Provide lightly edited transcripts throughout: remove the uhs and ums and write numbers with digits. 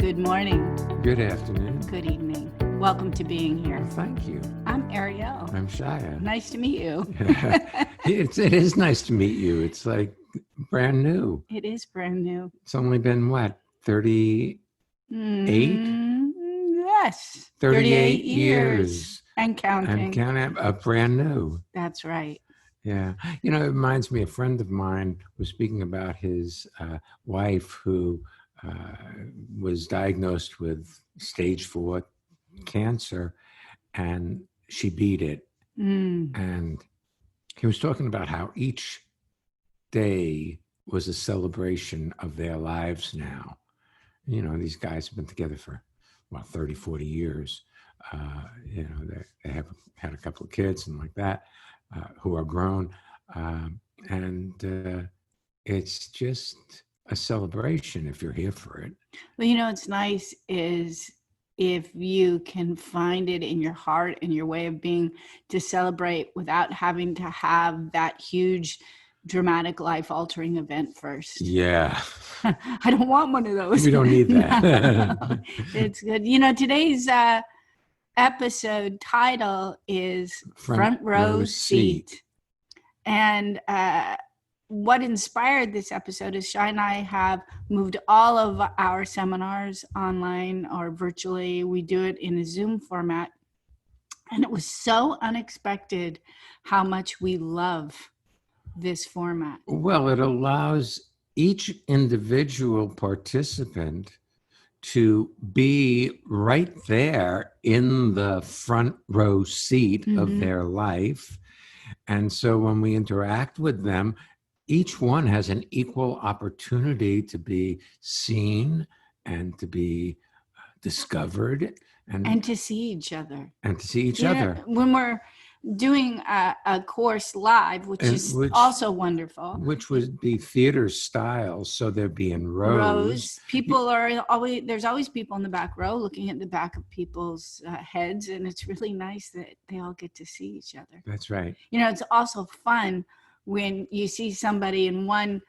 Good morning. Good afternoon. Good evening. Welcome to being here. Thank you. I'm Ariel. I'm Shia. Nice to meet you. It is nice to meet you. It's like brand new. It is brand new. It's only been, what, 38? Yes. 38 years. And counting. And counting, brand new. That's right. Yeah. You know, it reminds me, a friend of mine was speaking about his wife who was diagnosed with stage 4 cancer, and she beat it. And he was talking about how each day was a celebration of their lives now. You know, these guys have been together for, 30, 40 years. You know, they have had a couple of kids and like that, who are grown. And it's just a celebration if you're here for it. Well, you know, what's nice is if you can find it in your heart and your way of being to celebrate without having to have that huge dramatic life-altering event first. Yeah. I don't want one of those. We don't need that. No, it's good. You know, today's episode title is Front Row Seat. And what inspired this episode is Shai and I have moved all of our seminars online or virtually. We do it in a Zoom format. And it was so unexpected how much we love this format. Well, it allows each individual participant to be right there in the front row seat of their life. And so when we interact with them, each one has an equal opportunity to be seen and to be discovered. And to see each other. And to see each other. When we're doing a course live, which is also wonderful. Which would be theater style, so there'd be in rows. People are always, there's always people in the back row looking at the back of people's heads, and it's really nice that they all get to see each other. That's right. You know, it's also fun when you see somebody in one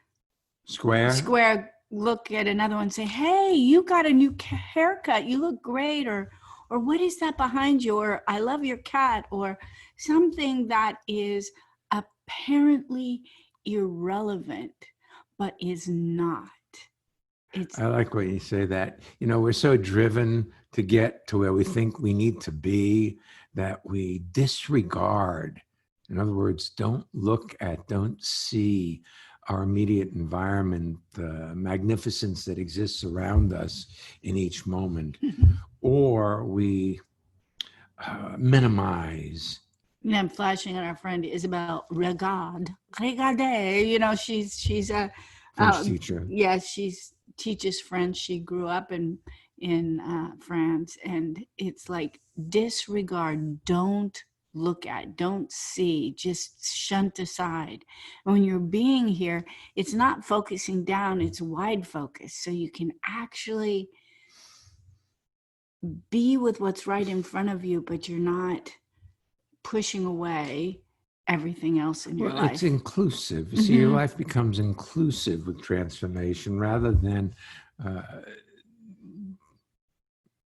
square look at another one and say, hey, you got a new haircut, you look great, or what is that behind you, or I love your cat, or something that is apparently irrelevant but is not. I like when you say that. You know, we're so driven to get to where we think we need to be that we disregard. In other words, don't see our immediate environment, the magnificence that exists around us in each moment, or we minimize. You know, I'm flashing at our friend Isabel. Regardez. You know, she's a French teacher. Yes, she teaches French. She grew up in France, and it's like disregard. Don't look at, don't see, just shunt aside. And when you're being here, it's not focusing down, it's wide focus. So you can actually be with what's right in front of you, but you're not pushing away everything else in your life. It's inclusive. See, your life becomes inclusive with transformation rather than,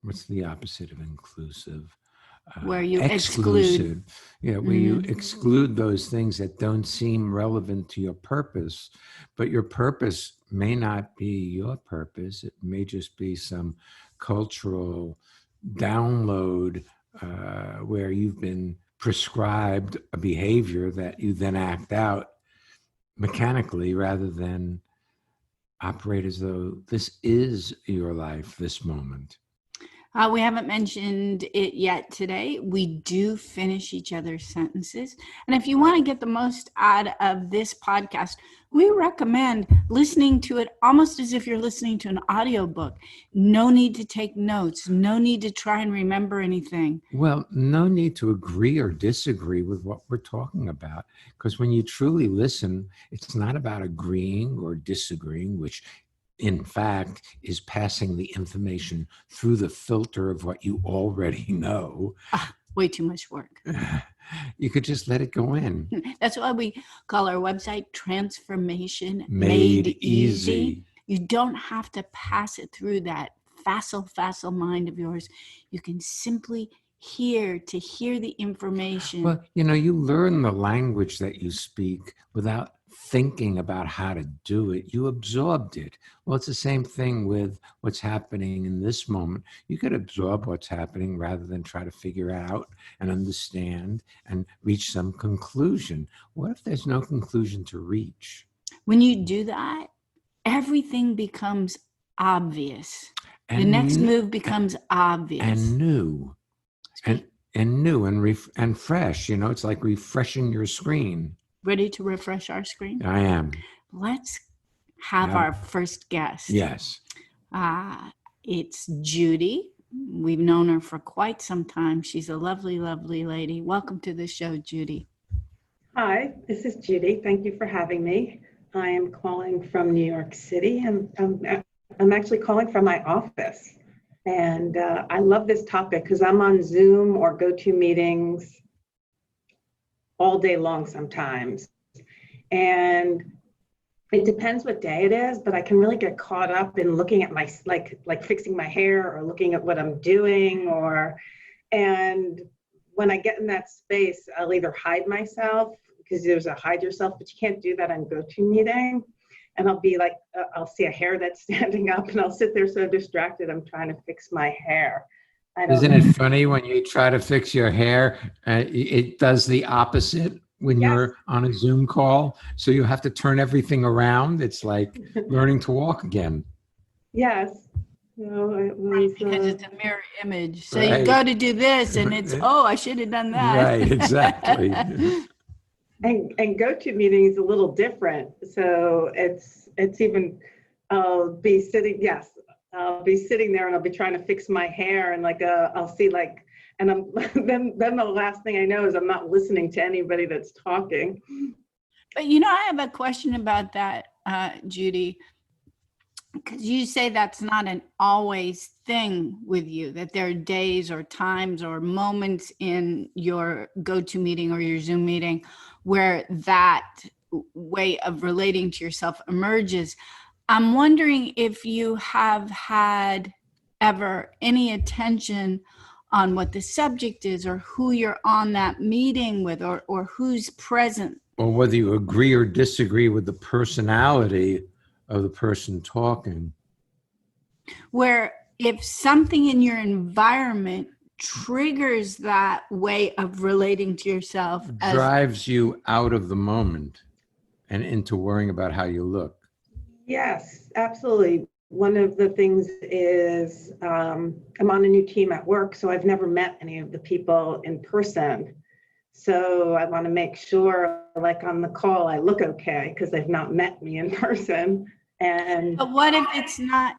what's the opposite of inclusive? Where you exclude. Yeah, where you exclude those things that don't seem relevant to your purpose, but your purpose may not be your purpose. It may just be some cultural download where you've been prescribed a behavior that you then act out mechanically rather than operate as though this is your life, this moment. We haven't mentioned it yet today. We do finish each other's sentences. And if you want to get the most out of this podcast, we recommend listening to it almost as if you're listening to an audiobook. No need to take notes. No need to try and remember anything. Well, no need to agree or disagree with what we're talking about. Because when you truly listen, it's not about agreeing or disagreeing, which in fact, is passing the information through the filter of what you already know. Way too much work. You could just let it go in. That's why we call our website Transformation Made Easy. You don't have to pass it through that facile mind of yours, you can simply hear the information. Well, you learn the language that you speak without thinking about how to do it. You absorbed it. Well, it's the same thing with what's happening in this moment. You could absorb what's happening rather than try to figure out and understand and reach some conclusion. What if there's no conclusion to reach? When you do that, everything becomes obvious. The next move becomes obvious. And new. And new and fresh. It's like refreshing your screen. Ready to refresh our screen? I am. Let's have our first guest. Yes. It's Judy. We've known her for quite some time. She's a lovely, lovely lady. Welcome to the show, Judy. Hi, this is Judy. Thank you for having me. I am calling from New York City, and I'm actually calling from my office. And I love this topic because I'm on Zoom or GoToMeetings all day long sometimes. And it depends what day it is, but I can really get caught up in looking at my, like fixing my hair or looking at what I'm doing, and when I get in that space, I'll either hide myself, because there's a hide yourself, but you can't do that on GoToMeeting. And I'll be like, I'll see a hair that's standing up and I'll sit there so distracted, I'm trying to fix my hair. Isn't it funny when you try to fix your hair, it does the opposite when you're on a Zoom call. So you have to turn everything around. It's like learning to walk again. Yes. Because it's a mirror image. So you go to do this and it's, I should have done that. Right, exactly. And GoToMeeting is a little different. So it's even, I'll be sitting there and I'll be trying to fix my hair, and I'll see and I'm then the last thing I know is I'm not listening to anybody that's talking. But I have a question about that, Judy, because you say that's not an always thing with you, that there are days or times or moments in your GoToMeeting or your Zoom meeting where that way of relating to yourself emerges. I'm wondering if you have had ever any attention on what the subject is, or who you're on that meeting with, or who's present. Or whether you agree or disagree with the personality of the person talking. Where if something in your environment triggers that way of relating to yourself, drives you out of the moment and into worrying about how you look. Yes, absolutely. One of the things is I'm on a new team at work, so I've never met any of the people in person. So I want to make sure, like on the call, I look okay because they've not met me in person. But what if it's not?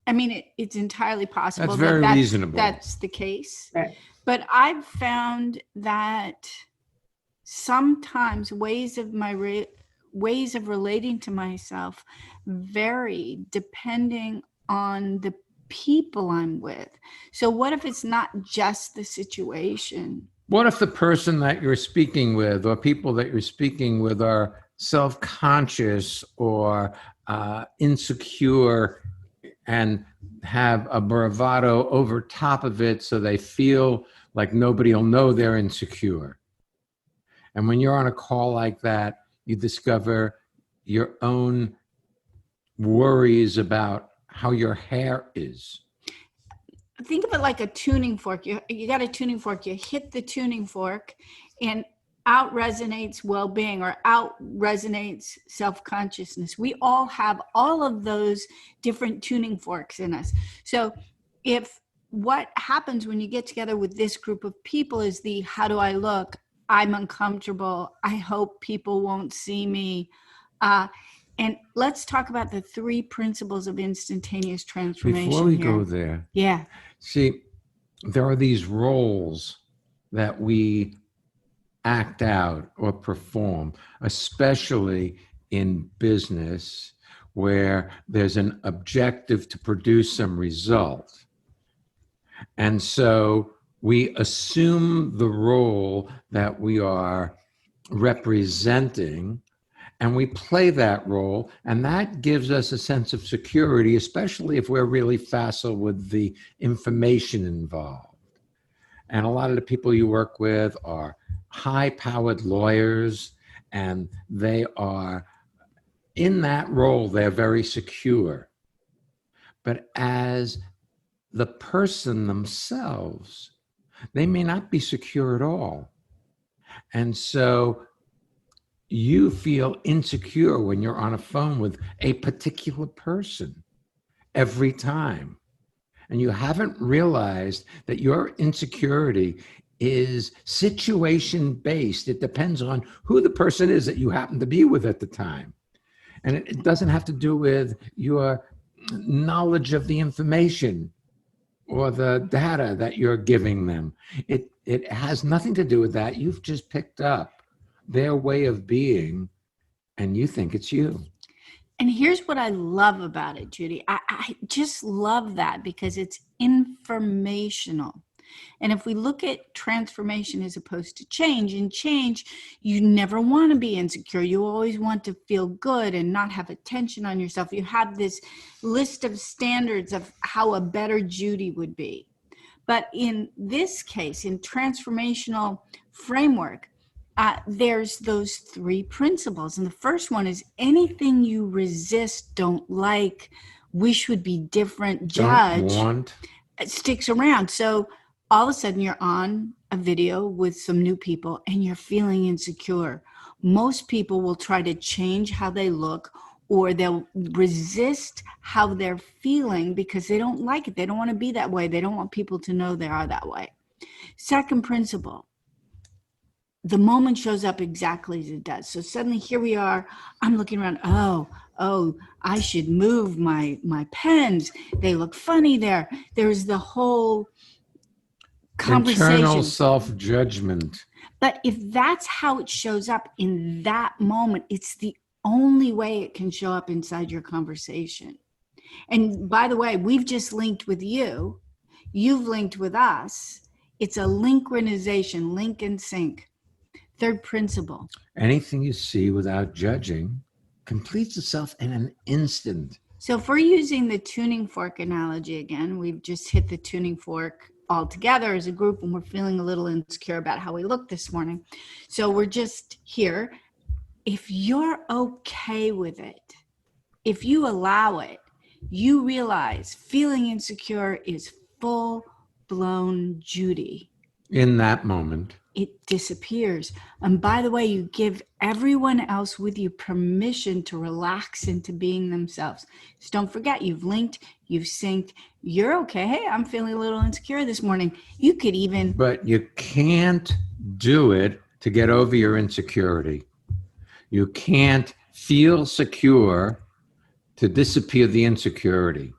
I mean, it's entirely possible. That's very reasonable. That's the case. Right. But I've found that sometimes ways of relating to myself vary depending on the people I'm with. So what if it's not just the situation? What if the person that you're speaking with, or people that you're speaking with, are self-conscious or insecure and have a bravado over top of it, so they feel like nobody will know they're insecure? And when you're on a call like that, you discover your own worries about how your hair is. Think of it like a tuning fork. You got a tuning fork, you hit the tuning fork, and out resonates well-being, or out resonates self-consciousness. We all have all of those different tuning forks in us. So if what happens when you get together with this group of people is how do I look? I'm uncomfortable. I hope people won't see me. And let's talk about the 3 principles of instantaneous transformation. Before we go there. Yeah. See, there are these roles that we act out or perform, especially in business, where there's an objective to produce some result. And so we assume the role that we are representing, and we play that role, and that gives us a sense of security, especially if we're really facile with the information involved. And a lot of the people you work with are high-powered lawyers, and they are in that role, they're very secure. But as the person themselves, they may not be secure at all. And so you feel insecure when you're on a phone with a particular person every time. And you haven't realized that your insecurity is situation based. It depends on who the person is that you happen to be with at the time. And it doesn't have to do with your knowledge of the information or the data that you're giving them. It has nothing to do with that. You've just picked up their way of being, and you think it's you. And here's what I love about it, Judy. I just love that because it's informational. And if we look at transformation as opposed to change, in change, you never want to be insecure. You always want to feel good and not have attention on yourself. You have this list of standards of how a better Judy would be. But in this case, in transformational framework, there's those three principles. And the first one is anything you resist, don't like, wish would be different, judge, sticks around. So all of a sudden you're on a video with some new people and you're feeling insecure. Most people will try to change how they look, or they'll resist how they're feeling because they don't like it. They don't want to be that way. They don't want people to know they are that way. Second principle, the moment shows up exactly as it does. So suddenly here we are, I'm looking around, oh, I should move my pens. They look funny there. There's the whole conversation. Internal self-judgment. But if that's how it shows up in that moment, it's the only way it can show up inside your conversation. And by the way, we've just linked with you. You've linked with us. It's a synchronization, link and sync. Third principle. Anything you see without judging completes itself in an instant. So if we're using the tuning fork analogy again, we've just hit the tuning fork all together as a group and we're feeling a little insecure about how we look this morning. So we're just here. If you're okay with it, if you allow it, you realize feeling insecure is full-blown Judy. In that moment. It disappears. And by the way, you give everyone else with you permission to relax into being themselves. So don't forget, you've linked, you've synced, you're okay. Hey, I'm feeling a little insecure this morning. You could even... But you can't do it to get over your insecurity. You can't feel secure to disappear the insecurity.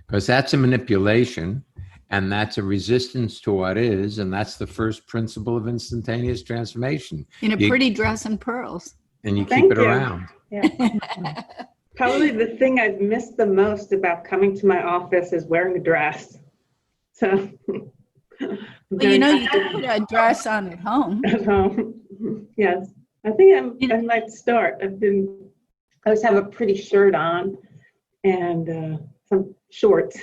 Because that's a manipulation. And that's a resistance to what is, and that's the first principle of instantaneous transformation. In a pretty dress and pearls. And you keep it around. Yeah. Probably the thing I've missed the most about coming to my office is wearing a dress. So, well, you know, you can put a dress on at home. At home, yes. I think I might start. I always have a pretty shirt on and some shorts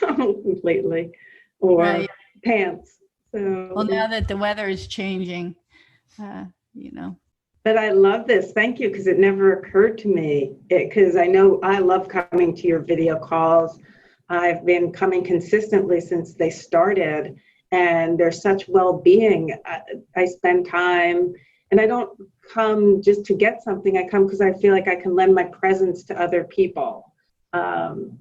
lately. Or right. Pants. So, well, now that the weather is changing, you know. But I love this. Thank you, because it never occurred to me. Because I know I love coming to your video calls. I've been coming consistently since they started, and there's such well-being. I spend time, and I don't come just to get something. I come because I feel like I can lend my presence to other people.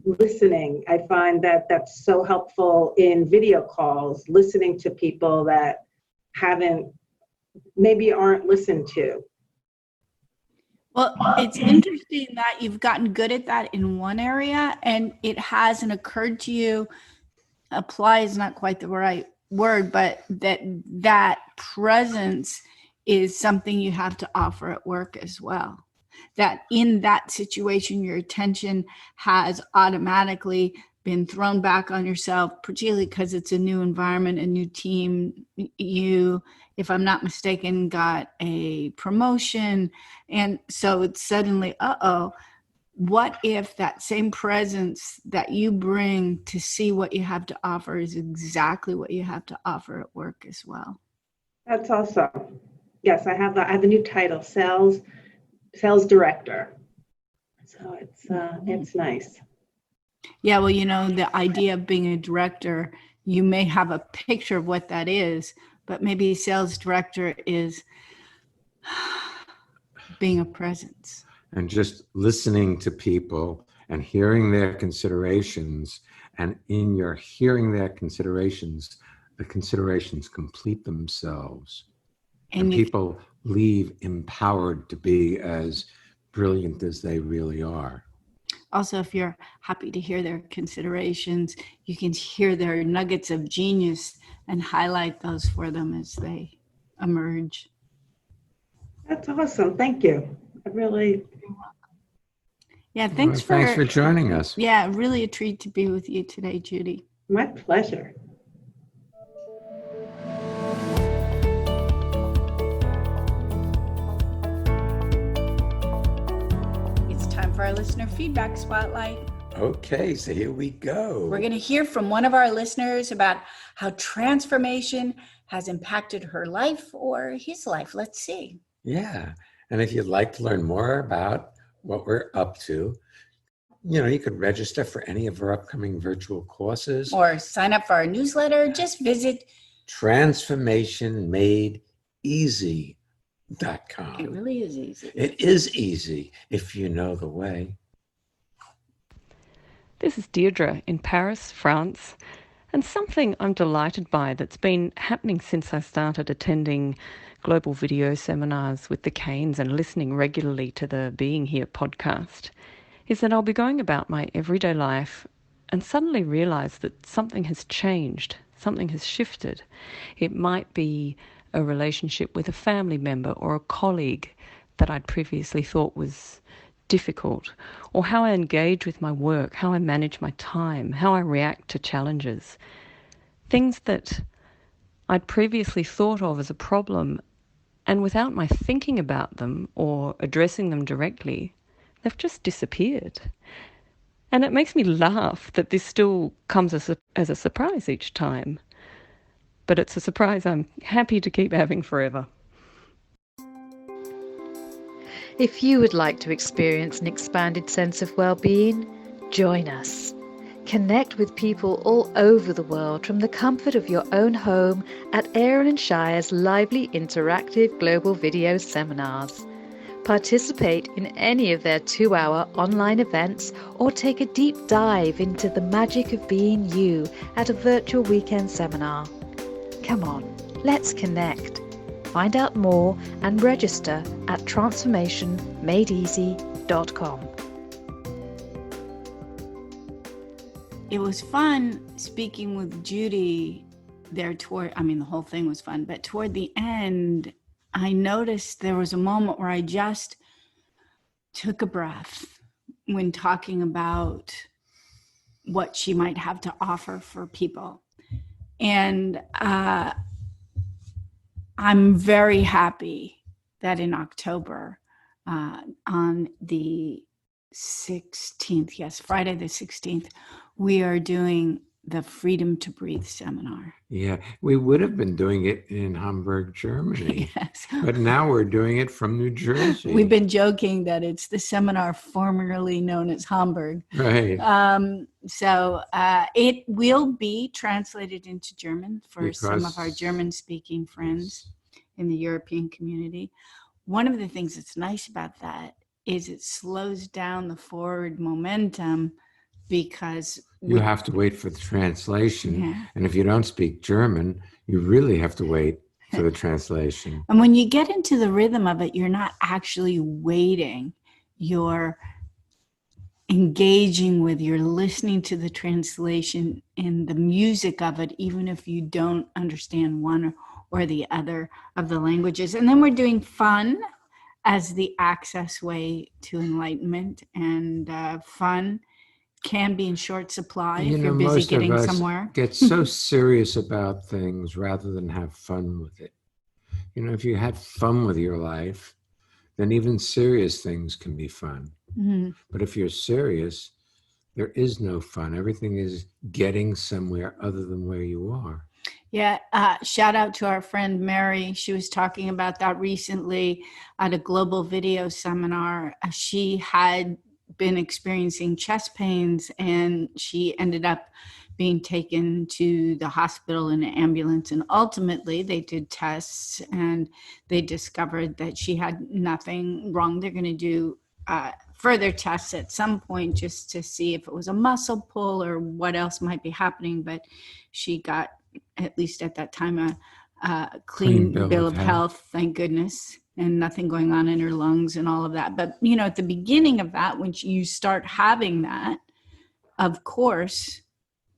Listening, I find that that's so helpful in video calls, listening to people that maybe aren't listened to. Well, it's interesting that you've gotten good at that in one area and it hasn't occurred to you, apply is not quite the right word, but that presence is something you have to offer at work as well. That in that situation, your attention has automatically been thrown back on yourself, particularly because it's a new environment, a new team. You, if I'm not mistaken, got a promotion. And so it's suddenly, what if that same presence that you bring to see what you have to offer is exactly what you have to offer at work as well? That's awesome. Yes, I have a new title, sales director. So it's nice. Yeah, well, the idea of being a director, you may have a picture of what that is, but maybe sales director is being a presence. And just listening to people and hearing their considerations. And in your hearing their considerations, the considerations complete themselves. And people leave empowered to be as brilliant as they really are. Also, if you're happy to hear their considerations, you can hear their nuggets of genius and highlight those for them as they emerge. That's awesome. Thank you. I really... Yeah, thanks for joining us. Yeah, really a treat to be with you today, Judy. My pleasure. For our listener feedback spotlight. Okay, so here we go. We're going to hear from one of our listeners about how transformation has impacted her life or his life. Let's see. Yeah, and if you'd like to learn more about what we're up to, you could register for any of our upcoming virtual courses. Or sign up for our newsletter. Just visit transformationmadeeasy.com. It really is easy. It is easy if you know the way. This is Deirdre in Paris, France, and something I'm delighted by that's been happening since I started attending global video seminars with the Canes and listening regularly to the Being Here podcast is that I'll be going about my everyday life and suddenly realize that something has changed, something has shifted. It might be a relationship with a family member or a colleague that I'd previously thought was difficult, or how I engage with my work, how I manage my time, how I react to challenges. Things that I'd previously thought of as a problem, and without my thinking about them or addressing them directly, they've just disappeared. And it makes me laugh that this still comes as a surprise each time. But it's a surprise I'm happy to keep having forever. If you would like to experience an expanded sense of well-being, join us. Connect with people all over the world from the comfort of your own home at Aaron and Shire's lively interactive global video seminars. Participate in any of their 2-hour online events or take a deep dive into the magic of being you at a virtual weekend seminar. Come on, let's connect. Find out more and register at transformationmadeeasy.com. It was fun speaking with Judy there the whole thing was fun, but toward the end, I noticed there was a moment where I just took a breath when talking about what she might have to offer for people. And I'm very happy that in October, on the 16th, yes, Friday the 16th, we are doing the Freedom to Breathe seminar. Yeah, we would have been doing it in Hamburg, Germany. Yes. But now we're doing it from New Jersey. We've been joking that it's the seminar formerly known as Hamburg. Right. So it will be translated into German for some of our German-speaking friends in the European community. One of the things that's nice about that is it slows down the forward momentum because you have to wait for the translation. Yeah. And if you don't speak German, you really have to wait for the translation. And when you get into the rhythm of it, you're not actually waiting. You're engaging with, you're listening to the translation and the music of it, even if you don't understand one or the other of the languages. And then we're doing fun as the access way to enlightenment. And fun can be in short supply You if know, you're busy most of getting us somewhere. get so serious about things rather than have fun with it. You know, if you had fun with your life, then even serious things can be fun. Mhm. But if you're serious, there is no fun. Everything is getting somewhere other than where you are. Yeah, shout out to our friend Mary. She was talking about that recently at a global video seminar. She had been experiencing chest pains and she ended up being taken to the hospital in an ambulance. And ultimately, they did tests and they discovered that she had nothing wrong. They're going to do further tests at some point just to see if it was a muscle pull or what else might be happening. But she got, at least at that time, a clean bill of health, thank goodness, and nothing going on in her lungs and all of that. But, you know, at the beginning of that, when you start having that, of course,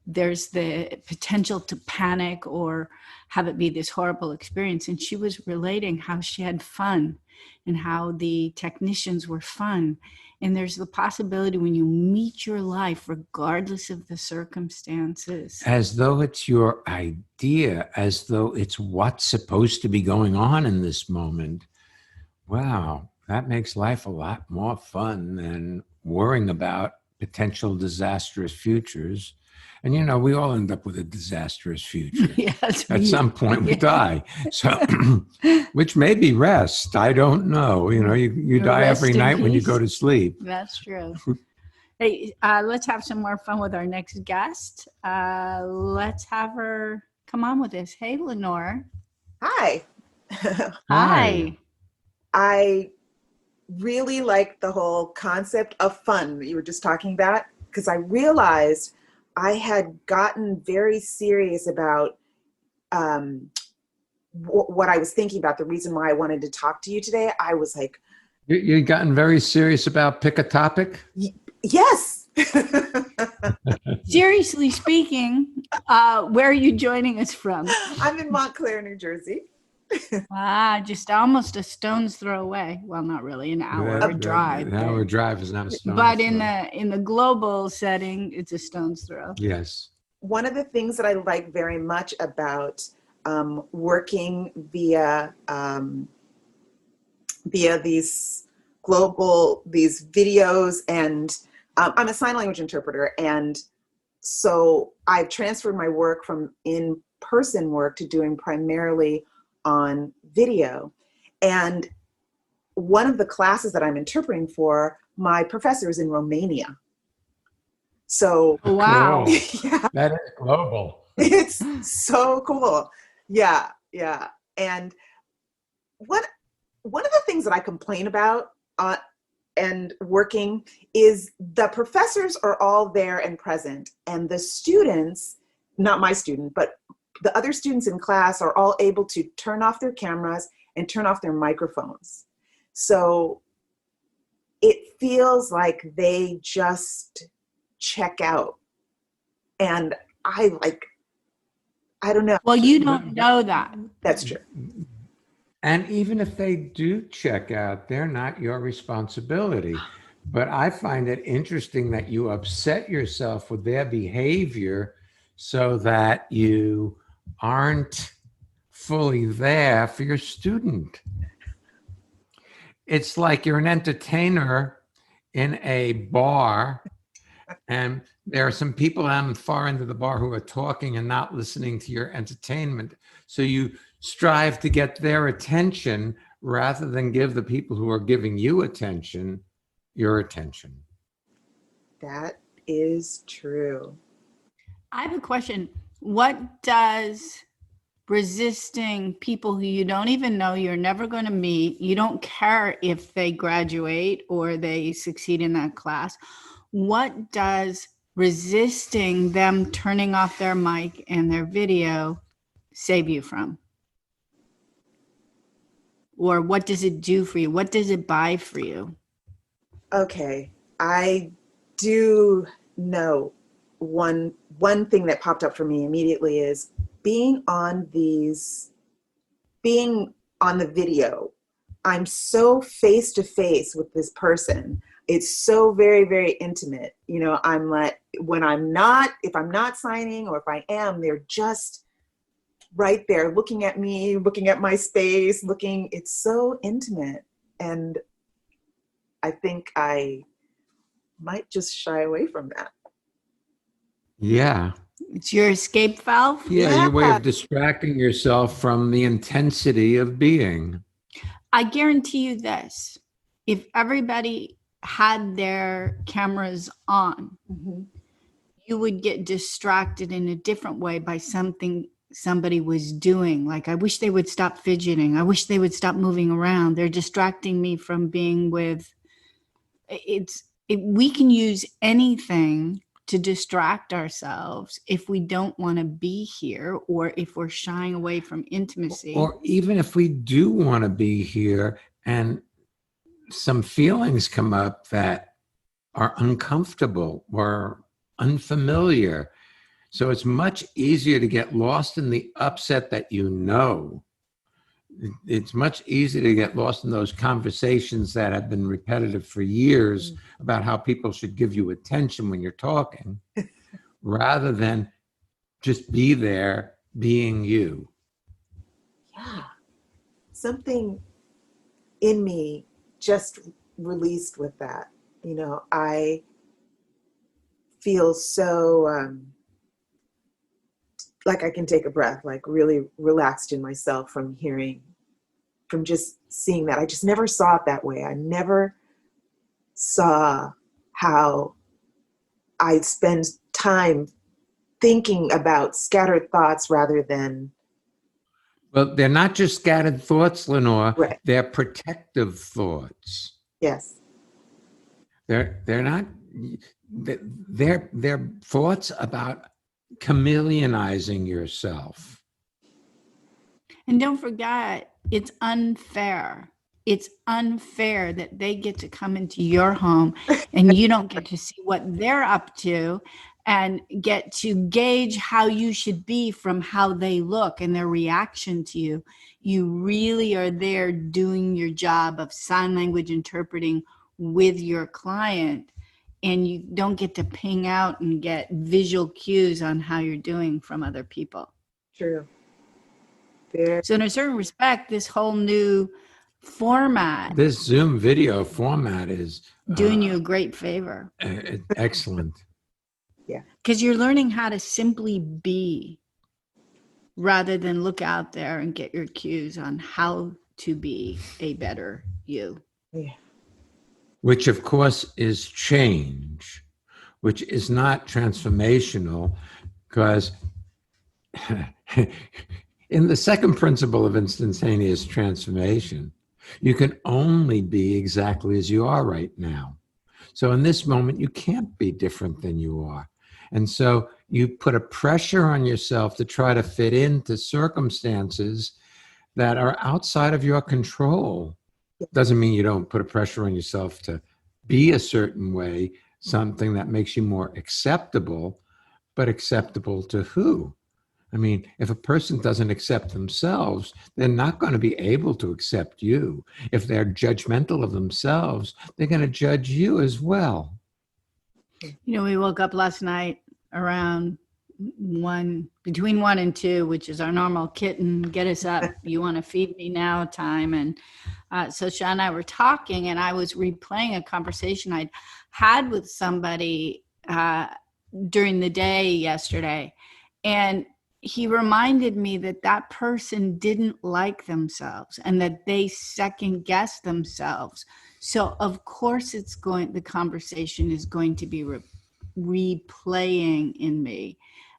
there's the potential to panic or have it be this horrible experience. And she was relating how she had fun and how the technicians were fun. And there's the possibility when you meet your life, regardless of the circumstances. As though it's your idea, as though it's what's supposed to be going on in this moment. Wow, that makes life a lot more fun than worrying about potential disastrous futures. And, you know, we all end up with a disastrous future. Yes, At some point we die. So, which may be rest. I don't know. You know, you die Rest every in night when you peace. go to sleep. That's true. Hey, let's have some more fun with our next guest. Let's have her come on with us. Hey, Lenore. Hi. Hi. I really like the whole concept of fun that you were just talking about, because I realized I had gotten very serious about what I was thinking about, the reason why I wanted to talk to you today. I was like, You've gotten very serious about pick a topic? yes. Seriously speaking, where are you joining us from? I'm in Montclair, New Jersey. Just almost a stone's throw away. Well, not really, an hour drive. An hour drive is not a stone's but throw. in the global setting, it's a stone's throw. Yes. One of the things that I like very much about working via these videos, and I'm a sign language interpreter, and so I've transferred my work from in-person work to doing primarily on video. And one of the classes that I'm interpreting for, my professor is in Romania. So wow. Cool. Yeah, That is global. it's so cool. Yeah. And one of the things that I complain about and working is the professors are all there and present, and the students, not my student, but the other students in class are all able to turn off their cameras and turn off their microphones. So it feels like they just check out. And I don't know. Well, you don't know that. That's true. And even if they do check out, they're not your responsibility. But I find it interesting that you upset yourself with their behavior so that you aren't fully there for your student. It's like you're an entertainer in a bar, and there are some people on the far end of the bar who are talking and not listening to your entertainment. So you strive to get their attention rather than give the people who are giving you attention your attention. That is true. I have a question. What does resisting people who you don't even know, you're never going to meet, you don't care if they graduate or they succeed in that class, what does resisting them turning off their mic and their video save you from? Or what does it do for you? What does it buy for you? Okay, I do know one thing that popped up for me immediately is being on the video. I'm so face to face with this person. it's so very, very intimate. You know, I'm like, when I'm not, if I'm not signing, or if I am, they're just right there looking at me, looking at my space, it's so intimate. And I think I might just shy away from that. Yeah. It's your escape valve. Yeah, your way Yeah. of distracting yourself from the intensity of being. I guarantee you this. If everybody had their cameras on, you would get distracted in a different way by something somebody was doing. Like, I wish they would stop fidgeting. I wish they would stop moving around. They're distracting me from being with. We can use anything to distract ourselves if we don't want to be here, or if we're shying away from intimacy. Or even if we do want to be here and some feelings come up that are uncomfortable or unfamiliar. So it's much easier to get lost in the upset that you know. It's much easier to get lost in those conversations that have been repetitive for years about how people should give you attention when you're talking, rather than just be there being you. Yeah. Something in me just released with that. You know, I feel so like I can take a breath, like really relaxed in myself from just seeing that. I just never saw it that way. I never saw how I spend time thinking about scattered thoughts rather than. Well, they're not just scattered thoughts, Lenore. Right. They're protective thoughts. Yes. They're not. They're thoughts about chameleonizing yourself. And don't forget, it's unfair. It's unfair that they get to come into your home and you don't get to see what they're up to and get to gauge how you should be from how they look and their reaction to you. You really are there doing your job of sign language interpreting with your client, and you don't get to ping out and get visual cues on how you're doing from other people. True. So in a certain respect, this whole new format, this Zoom video format is doing you a great favor. Excellent. Yeah. Because you're learning how to simply be rather than look out there and get your cues on how to be a better you. Yeah. Which, of course, is change, which is not transformational, because in the second principle of instantaneous transformation, you can only be exactly as you are right now. So in this moment, you can't be different than you are. And so you put a pressure on yourself to try to fit into circumstances that are outside of your control. Doesn't mean you don't put a pressure on yourself to be a certain way, something that makes you more acceptable, but acceptable to who? I mean, if a person doesn't accept themselves, they're not going to be able to accept you. If they're judgmental of themselves, they're going to judge you as well. You know, we woke up last night around between 1 and 2, which is our normal kitten, get us up, you want to feed me now time. And so Sean and I were talking, and I was replaying a conversation I'd had with somebody during the day yesterday. And he reminded me that that person didn't like themselves and that they second guessed themselves. So of course the conversation is going to be replaying in me.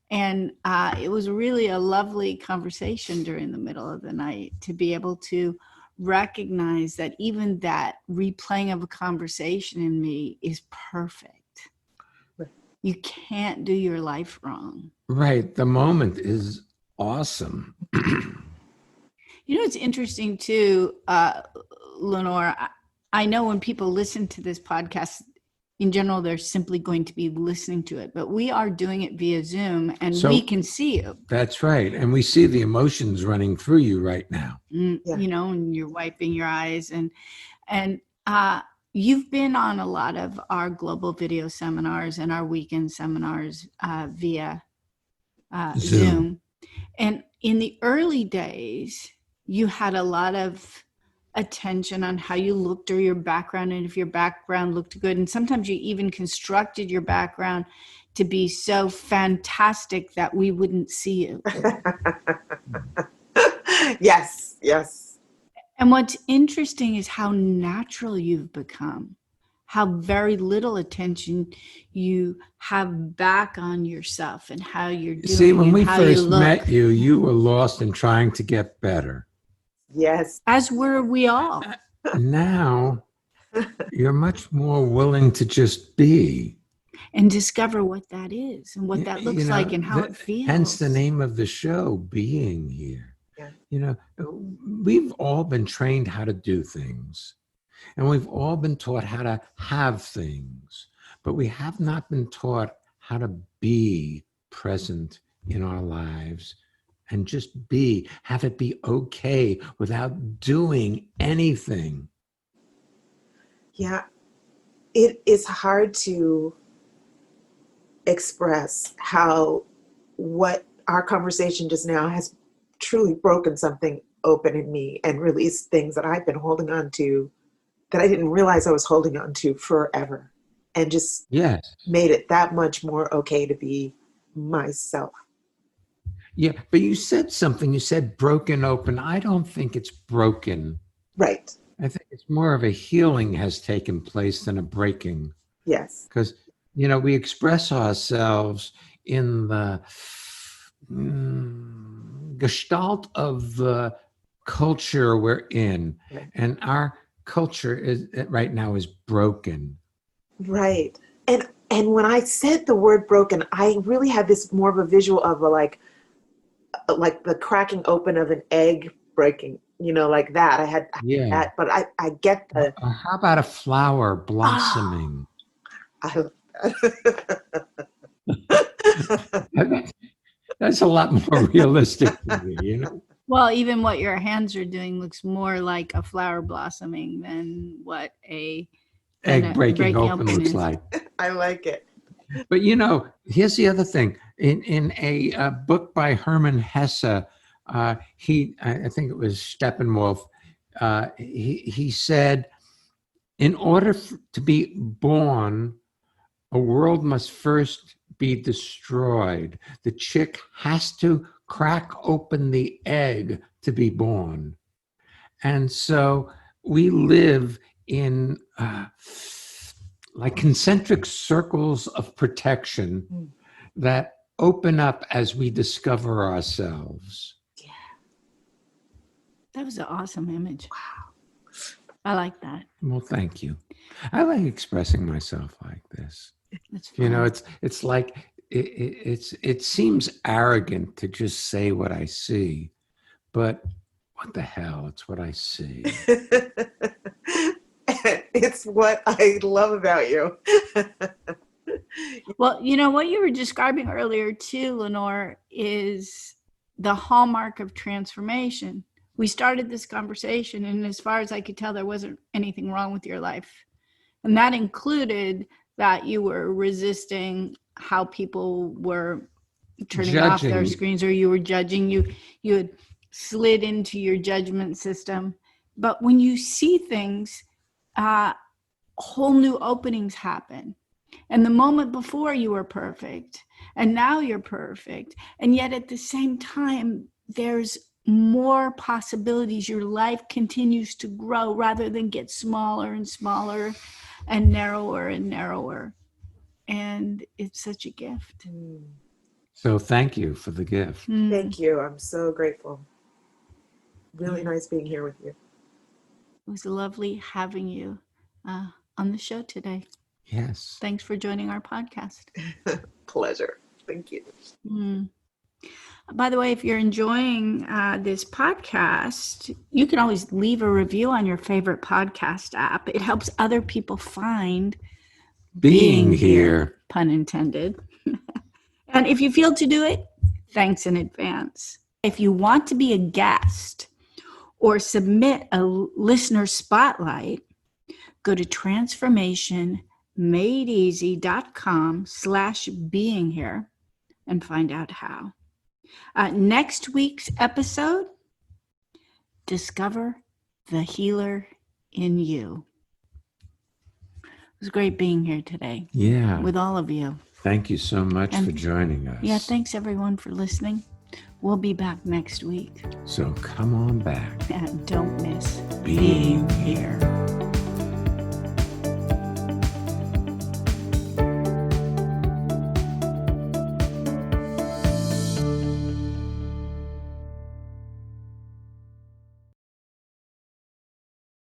And it was really a lovely conversation during the middle of the night to be able to recognize that even that replaying of a conversation in me is perfect. You can't do your life wrong. Right. The moment is awesome. You know, it's interesting too, Lenore. I know when people listen to this podcast, in general, they're simply going to be listening to it, but we are doing it via Zoom and we can see you. That's right. And we see the emotions running through you right now. You know, and you're wiping your eyes and you've been on a lot of our global video seminars and our weekend seminars via Zoom. And in the early days, you had a lot of attention on how you looked or your background, and if your background looked good. And sometimes you even constructed your background to be so fantastic that we wouldn't see you. Yes, yes. And what's interesting is how natural you've become, how very little attention you have back on yourself and how you're doing. See, when and we how first you look. met you, you were lost in trying to get better. Yes. As were we all. Now, you're much more willing to just be. And discover what that is and what that looks like and how it feels. Hence the name of the show, Being Here. Yeah. You know, we've all been trained how to do things, and we've all been taught how to have things, but we have not been taught how to be present in our lives and just be, have it be okay without doing anything. Yeah. It is hard to express how what our conversation just now has truly broken something open in me and released things that I've been holding on to that I didn't realize I was holding on to forever, and just made it that much more okay to be myself. Yeah, but you said something, you said broken open. I don't think it's broken. Right. I think it's more of a healing has taken place than a breaking. Yes. Because, you know, we express ourselves in the gestalt of the culture we're in. Right. And our culture is right now is broken. Right. And when I said the word broken, I really had this more of a visual of like the cracking open of an egg breaking, you know, like that. I had that, but I get the. How about a flower blossoming? That's a lot more realistic to me, you know. Well, even what your hands are doing looks more like a flower blossoming than what a egg breaking open looks like. I like it. But you know, here's the other thing. In a book by Hermann Hesse, I think it was Steppenwolf, he said, in order to be born, a world must first be destroyed. The chick has to crack open the egg to be born. And so we live in like concentric circles of protection that open up as we discover ourselves. Yeah. That was an awesome image. Wow. I like that. Well, thank you. I like expressing myself like this. That's fun. You know, it's like it seems arrogant to just say what I see, but what the hell? It's what I see. It's what I love about you. Well, you know, what you were describing earlier too, Lenore, is the hallmark of transformation. We started this conversation, and as far as I could tell, there wasn't anything wrong with your life. And that included that you were resisting how people were turning off their screens, or you were judging. You had slid into your judgment system. But when you see things, whole new openings happen. And the moment before you were perfect, and now you're perfect. And yet at the same time, there's more possibilities. Your life continues to grow rather than get smaller and smaller and narrower and narrower. And it's such a gift. So thank you for the gift. Thank you. I'm so grateful. Really nice being here with you. It was lovely having you on the show today. Yes. Thanks for joining our podcast. Pleasure. Thank you. By the way, if you're enjoying this podcast, you can always leave a review on your favorite podcast app. It helps other people find being here, pun intended. And if you feel to do it, thanks in advance. If you want to be a guest or submit a listener spotlight, go to transformationmadeeasy.com/being here and find out how. Next week's episode, Discover the Healer in You. It was great being here today. Yeah. With all of you. Thank you so much for joining us. Yeah, thanks everyone for listening. We'll be back next week. So come on back. And don't miss being here.